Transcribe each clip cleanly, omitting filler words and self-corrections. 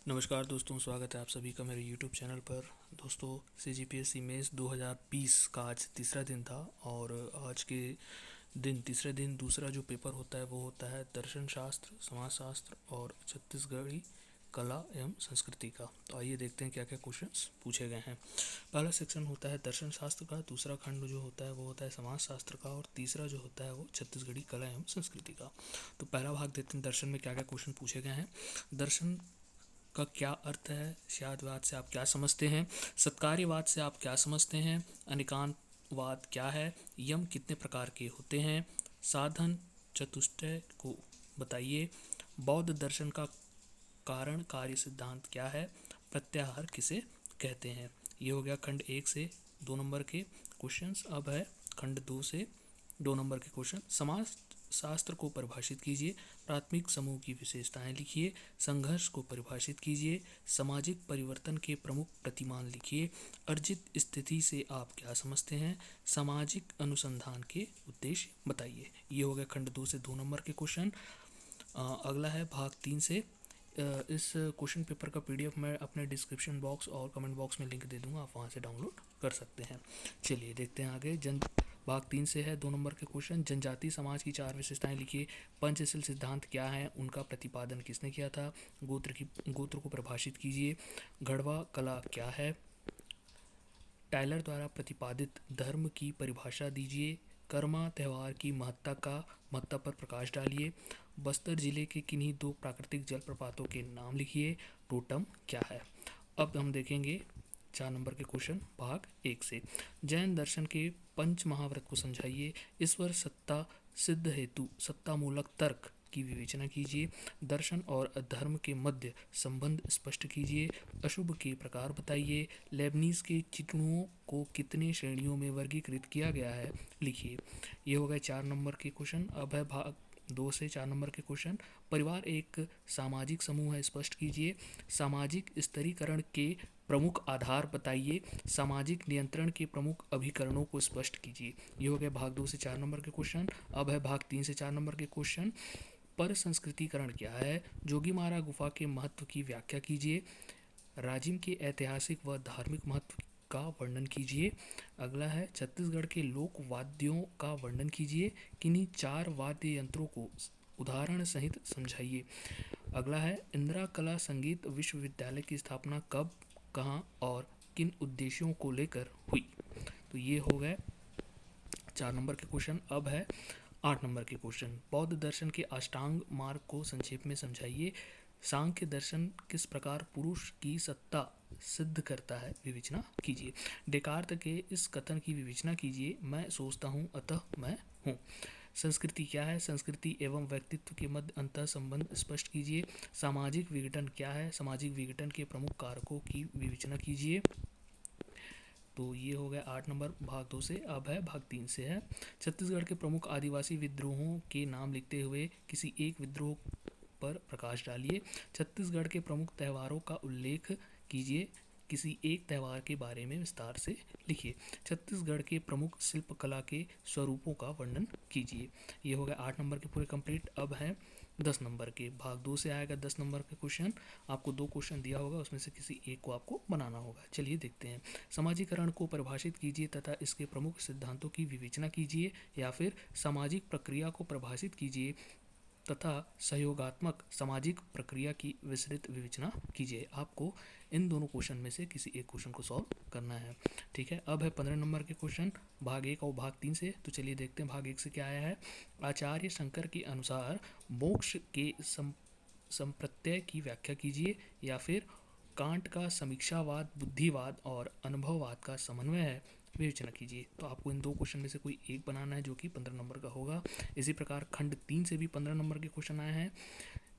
नमस्कार दोस्तों, स्वागत है आप सभी का मेरे YouTube चैनल पर। दोस्तों, CGPSC मेंस 2020 का आज तीसरा दिन था और आज के दिन तीसरे दिन दूसरा जो पेपर होता है वो होता है दर्शन शास्त्र, समाजशास्त्र और छत्तीसगढ़ी कला एवं संस्कृति का। तो आइए देखते हैं क्या क्या क्वेश्चंस पूछे गए हैं। पहला सेक्शन होता है दर्शन शास्त्र का, दूसरा खंड जो होता है वो होता है समाज शास्त्र का और तीसरा जो होता है वो छत्तीसगढ़ी कला एवं संस्कृति का। तो पहला भाग देखते हैं दर्शन में क्या क्या क्वेश्चन पूछे गए हैं। दर्शन का क्या अर्थ है, शादवाद से आप क्या समझते हैं, सत्कार्यवाद से आप क्या समझते हैं, अनिकांतवाद क्या है, यम कितने प्रकार के होते हैं, साधन चतुष्टय को बताइए, बौद्ध दर्शन का कारण कार्य सिद्धांत क्या है, प्रत्याहार किसे कहते हैं। ये हो गया खंड 1 से 2 नंबर के क्वेश्चंस। अब है खंड 2 से 2 नंबर के क्वेश्चन। समाज शास्त्र को परिभाषित कीजिए, प्राथमिक समूह की विशेषताएं लिखिए, संघर्ष को परिभाषित कीजिए, सामाजिक परिवर्तन के प्रमुख प्रतिमान लिखिए, अर्जित स्थिति से आप क्या समझते हैं, सामाजिक अनुसंधान के उद्देश्य बताइए। ये हो गया खंड 2 से 2 नंबर के क्वेश्चन। अगला है भाग 3 से। इस क्वेश्चन पेपर का PDF मैं अपने डिस्क्रिप्शन बॉक्स और कमेंट बॉक्स में लिंक दे दूंगा, आप वहां से डाउनलोड कर सकते हैं। चलिए देखते हैं आगे। भाग 3 से है 2 नंबर के क्वेश्चन। जनजाति समाज की 4 विशेषताएं लिखिए, पंचशील सिद्धांत क्या है, उनका प्रतिपादन किसने किया था, गोत्र को परिभाषित कीजिए, गढ़वा कला क्या है, टाइलर द्वारा प्रतिपादित धर्म की परिभाषा दीजिए, कर्मा त्यौहार की महत्ता पर प्रकाश डालिए, बस्तर जिले के किन्हीं 2 प्राकृतिक जलप्रपातों के नाम लिखिए, टोटम क्या है। अब हम देखेंगे 4 नंबर के क्वेश्चन भाग 1 से। जैन दर्शन के पंच महाव्रत को समझाइए, ईश्वर सत्ता सिद्ध हेतु सत्ता मूलक तर्क की विवेचना कीजिए, दर्शन और अधर्म के मध्य संबंध स्पष्ट कीजिए, अशुभ के प्रकार बताइए, लेबनीज के चिकनुओं को कितने श्रेणियों में वर्गीकृत किया गया है लिखिए। ये हो गए 4 नंबर के क्वेश्चन। अब है भाग 2 से 4 नंबर के क्वेश्चन। परिवार एक सामाजिक समूह है, स्पष्ट कीजिए, सामाजिक स्तरीकरण के प्रमुख आधार बताइए, सामाजिक नियंत्रण के प्रमुख अभिकरणों को स्पष्ट कीजिए। ये हो गए भाग 2 से 4 नंबर के क्वेश्चन। अब है भाग 3 से 4 नंबर के क्वेश्चन। पर संस्कृतिकरण क्या है, जोगीमारा गुफा के महत्व की व्याख्या कीजिए, राजिम के ऐतिहासिक व धार्मिक महत्व का वर्णन कीजिए। अगला है छत्तीसगढ़ के लोक वाद्यों का वर्णन कीजिए, किन्हीं 4 वाद्य यंत्रों को उदाहरण सहित समझाइए। अगला है इंदिरा कला संगीत विश्वविद्यालय की स्थापना कब, कहाँ और किन उद्देश्यों को लेकर हुई। तो ये हो गए 4 नंबर के क्वेश्चन। अब है 8 नंबर के क्वेश्चन। बौद्ध दर्शन के अष्टांग मार्ग को संक्षेप में समझाइए, सांख्य दर्शन किस प्रकार पुरुष की सत्ता सिद्ध करता है विवेचना कीजिए। डेकार्त के इस कथन की विवेचना कीजिए, मैं सोचता हूँ अतः मैं हूँ। संस्कृति क्या है, संस्कृति एवं व्यक्तित्व के मध्य अंतर संबंध स्पष्ट कीजिए। सामाजिक विघटन क्या है, सामाजिक विघटन के प्रमुख कारकों की विवेचना कीजिए। तो ये हो गया 8 नंबर भाग 2 से। अब है भाग 3 से है। छत्तीसगढ़ के प्रमुख आदिवासी विद्रोहों के नाम लिखते हुए किसी एक विद्रोह पर प्रकाश डालिए। छत्तीसगढ़ के प्रमुख त्योहारों का उल्लेख कीजिए, किसी एक त्यौहार के बारे में विस्तार से लिखिए। छत्तीसगढ़ के प्रमुख शिल्पकला के स्वरूपों का वर्णन कीजिए। ये हो गया 8 नंबर के पूरे कंप्लीट। अब है 10 नंबर के। भाग 2 से आएगा 10 नंबर का क्वेश्चन। आपको 2 क्वेश्चन दिया होगा, उसमें से किसी एक को आपको बनाना होगा। चलिए देखते हैं। समाजीकरण को परिभाषित कीजिए तथा इसके प्रमुख सिद्धांतों की विवेचना कीजिए, या फिर सामाजिक प्रक्रिया को परिभाषित कीजिए तथा सहयोगात्मक सामाजिक प्रक्रिया की विस्तृत विवेचना कीजिए। आपको इन दोनों क्वेश्चन में से किसी एक क्वेश्चन को सॉल्व करना है। ठीक है। अब है 15 नंबर के क्वेश्चन भाग 1 और भाग 3 से। तो चलिए देखते हैं भाग 1 से क्या आया है। आचार्य शंकर के अनुसार मोक्ष के संप्रत्यय की व्याख्या कीजिए, या फिर कांट का समीक्षावाद बुद्धिवाद और अनुभववाद का समन्वय है, विवेचना कीजिए। तो आपको इन 2 क्वेश्चन में से कोई एक बनाना है जो कि 15 नंबर का होगा। इसी प्रकार खंड 3 से भी 15 नंबर के क्वेश्चन आए हैं।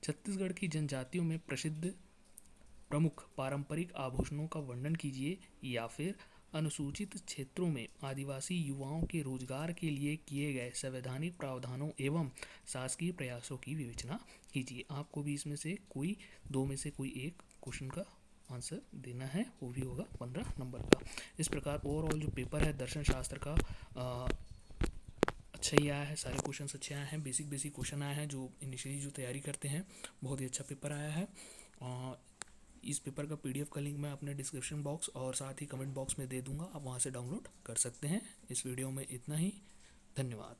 छत्तीसगढ़ की जनजातियों में प्रसिद्ध प्रमुख पारंपरिक आभूषणों का वर्णन कीजिए, या फिर अनुसूचित क्षेत्रों में आदिवासी युवाओं के रोजगार के लिए किए गए संवैधानिक प्रावधानों एवं शासकीय प्रयासों की विवेचना कीजिए। आपको भी इसमें से कोई 2 में से कोई एक क्वेश्चन का आंसर देना है, वो भी होगा 15 नंबर का। इस प्रकार ओवरऑल जो पेपर है दर्शन शास्त्र का अच्छा ही आया है, सारे क्वेश्चन अच्छे आए हैं, बेसिक क्वेश्चन आए हैं जो इनिशियली जो तैयारी करते हैं। बहुत ही अच्छा पेपर आया है। इस पेपर का पीडीएफ का लिंक मैं अपने डिस्क्रिप्शन बॉक्स और साथ ही कमेंट बॉक्स में दे दूँगा, आप वहाँ से डाउनलोड कर सकते हैं। इस वीडियो में इतना ही। धन्यवाद।